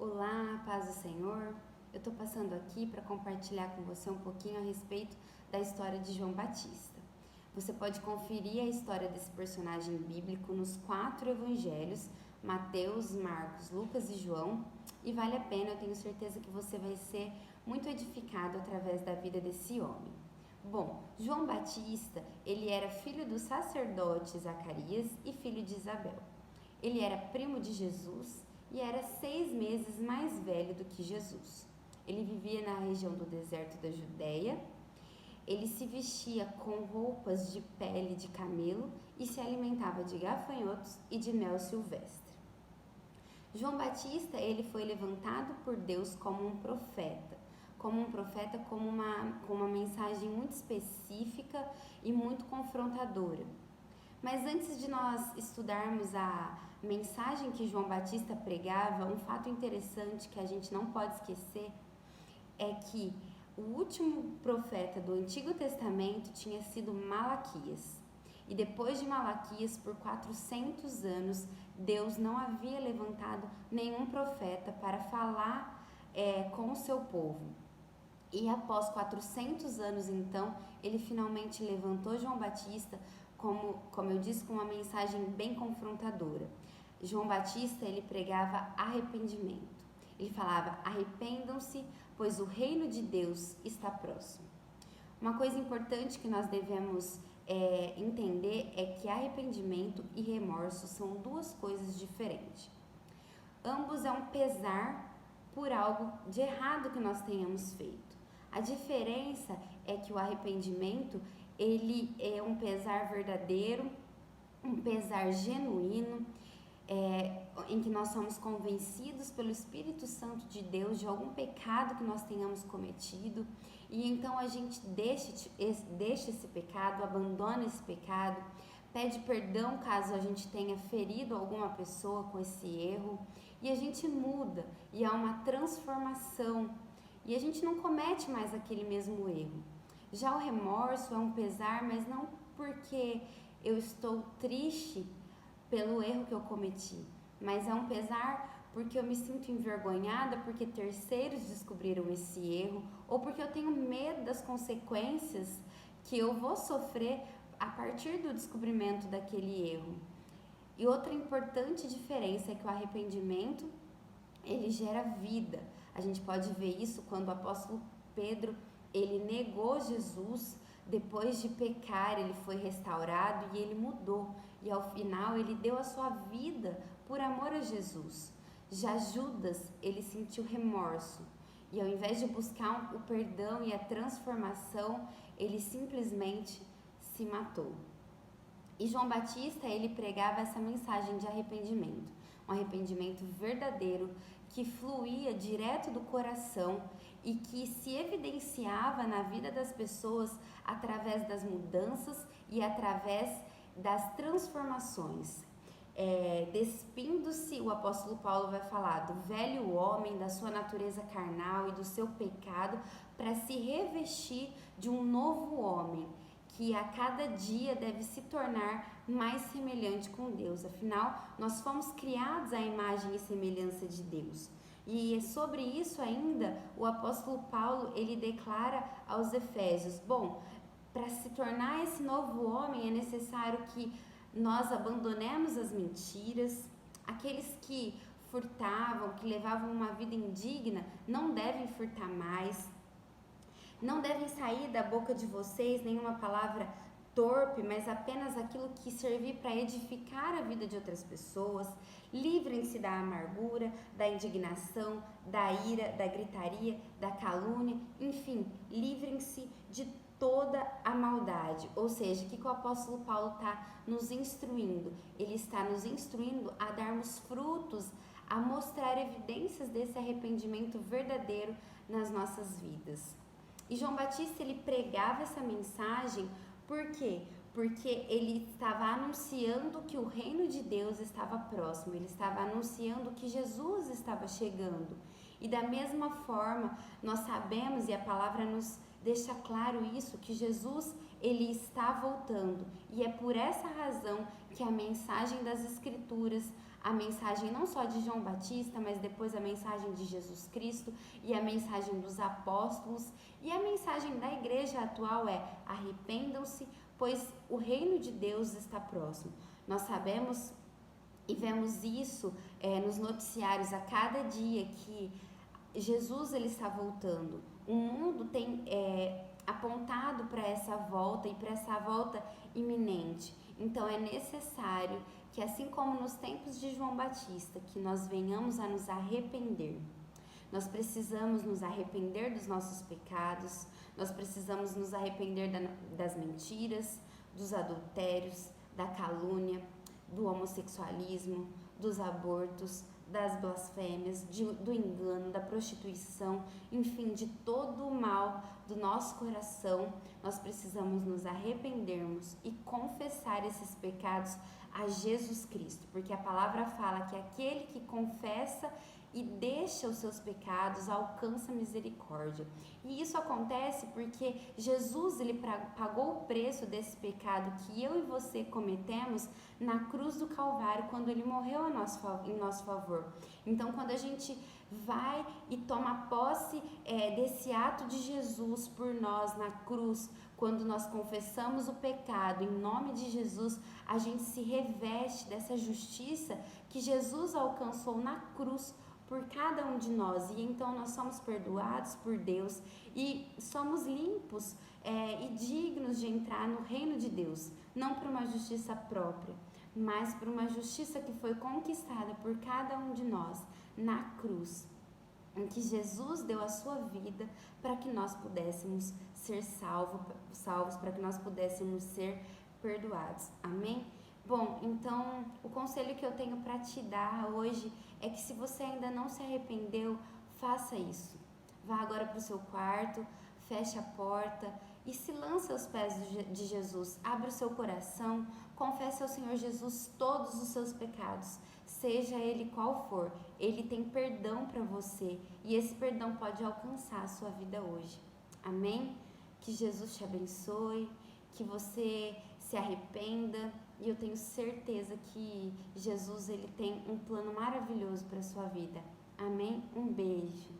Olá, paz do Senhor. Eu estou passando aqui para compartilhar com você um pouquinho a respeito da história de João Batista. Você pode conferir a história desse personagem bíblico nos 4 evangelhos, Mateus, Marcos, Lucas e João, e vale a pena, eu tenho certeza que você vai ser muito edificado através da vida desse homem. Bom, João Batista, ele era filho do sacerdote Zacarias e filho de Isabel. Ele era primo de Jesus e era 6 meses mais velho do que Jesus. Ele vivia na região do deserto da Judéia. Ele se vestia com roupas de pele de camelo e se alimentava de gafanhotos e de mel silvestre. João Batista, ele foi levantado por Deus como um profeta com uma mensagem muito específica e muito confrontadora. Mas antes de nós estudarmos a mensagem que João Batista pregava, um fato interessante que a gente não pode esquecer é que o último profeta do Antigo Testamento tinha sido Malaquias. E depois de Malaquias, por 400 anos, Deus não havia levantado nenhum profeta para falar com o seu povo. E após 400 anos, então, ele finalmente levantou João Batista, como eu disse, com uma mensagem bem confrontadora. João Batista, ele pregava arrependimento. Ele falava: arrependam-se, pois o reino de Deus está próximo. Uma coisa importante que nós devemos entender é que arrependimento e remorso são duas coisas diferentes. Ambos é um pesar por algo de errado que nós tenhamos feito. A diferença é que o arrependimento, ele é um pesar verdadeiro, um pesar genuíno, em que nós somos convencidos pelo Espírito Santo de Deus de algum pecado que nós tenhamos cometido, e então a gente deixa esse pecado, abandona esse pecado, pede perdão caso a gente tenha ferido alguma pessoa com esse erro, e a gente muda, e há uma transformação, e a gente não comete mais aquele mesmo erro. Já o remorso é um pesar, mas não porque eu estou triste pelo erro que eu cometi, mas é um pesar porque eu me sinto envergonhada porque terceiros descobriram esse erro, ou porque eu tenho medo das consequências que eu vou sofrer a partir do descobrimento daquele erro. E outra importante diferença é que o arrependimento, ele gera vida. A gente pode ver isso quando o apóstolo Pedro, ele negou Jesus. Depois de pecar, ele foi restaurado e ele mudou. E ao final, ele deu a sua vida por amor a Jesus. Já Judas, ele sentiu remorso. E ao invés de buscar o perdão e a transformação, ele simplesmente se matou. E João Batista, ele pregava essa mensagem de arrependimento. Um arrependimento verdadeiro que fluía direto do coração e que se evidenciava na vida das pessoas através das mudanças e através das transformações. Despindo-se, o apóstolo Paulo vai falar do velho homem, da sua natureza carnal e do seu pecado, para se revestir de um novo homem, que a cada dia deve se tornar mais semelhante com Deus. Afinal, nós fomos criados à imagem e semelhança de Deus. E sobre isso ainda, o apóstolo Paulo, ele declara aos Efésios: bom, para se tornar esse novo homem é necessário que nós abandonemos as mentiras. Aqueles que furtavam, que levavam uma vida indigna, não devem furtar mais. Não devem sair da boca de vocês nenhuma palavra torpe, mas apenas aquilo que servir para edificar a vida de outras pessoas. Livrem-se da amargura, da indignação, da ira, da gritaria, da calúnia, enfim, livrem-se de toda a maldade. Ou seja, o que o apóstolo Paulo está nos instruindo? Ele está nos instruindo a darmos frutos, a mostrar evidências desse arrependimento verdadeiro nas nossas vidas. E João Batista, ele pregava essa mensagem, por quê? Porque ele estava anunciando que o reino de Deus estava próximo, ele estava anunciando que Jesus estava chegando. E da mesma forma, nós sabemos, e a palavra nos deixa claro isso, que Jesus, ele está voltando. E é por essa razão que a mensagem das Escrituras, a mensagem não só de João Batista, mas depois a mensagem de Jesus Cristo e a mensagem dos apóstolos. E a mensagem da igreja atual é: arrependam-se, pois o reino de Deus está próximo. Nós sabemos e vemos isso nos noticiários a cada dia que Jesus ele está voltando. O mundo tem apontado para essa volta e para essa volta iminente. Então é necessário que, assim como nos tempos de João Batista, que nós venhamos a nos arrepender. Nós precisamos nos arrepender dos nossos pecados, nós precisamos nos arrepender das mentiras, dos adultérios, da calúnia, do homossexualismo, dos abortos, das blasfêmias, do engano, da prostituição, enfim, de todo o mal do nosso coração. Nós precisamos nos arrependermos e confessar esses pecados a Jesus Cristo, porque a palavra fala que aquele que confessa e deixa os seus pecados alcança misericórdia. E isso acontece porque Jesus ele pagou o preço desse pecado que eu e você cometemos na cruz do Calvário, quando ele morreu em nosso favor. Então, quando a gente vai e toma posse desse ato de Jesus por nós na cruz, quando nós confessamos o pecado em nome de Jesus, a gente se reveste dessa justiça que Jesus alcançou na cruz por cada um de nós, e então nós somos perdoados por Deus e somos limpos e dignos de entrar no reino de Deus, não por uma justiça própria, mas por uma justiça que foi conquistada por cada um de nós na cruz, em que Jesus deu a sua vida para que nós pudéssemos ser salvos, para que nós pudéssemos ser perdoados. Amém? Bom, então o conselho que eu tenho para te dar hoje é que, se você ainda não se arrependeu, faça isso. Vá agora para o seu quarto, feche a porta e se lance aos pés de Jesus. Abra o seu coração, confesse ao Senhor Jesus todos os seus pecados, seja ele qual for. Ele tem perdão para você e esse perdão pode alcançar a sua vida hoje. Amém? Que Jesus te abençoe, que você se arrependa, e eu tenho certeza que Jesus ele tem um plano maravilhoso para a sua vida. Amém? Um beijo.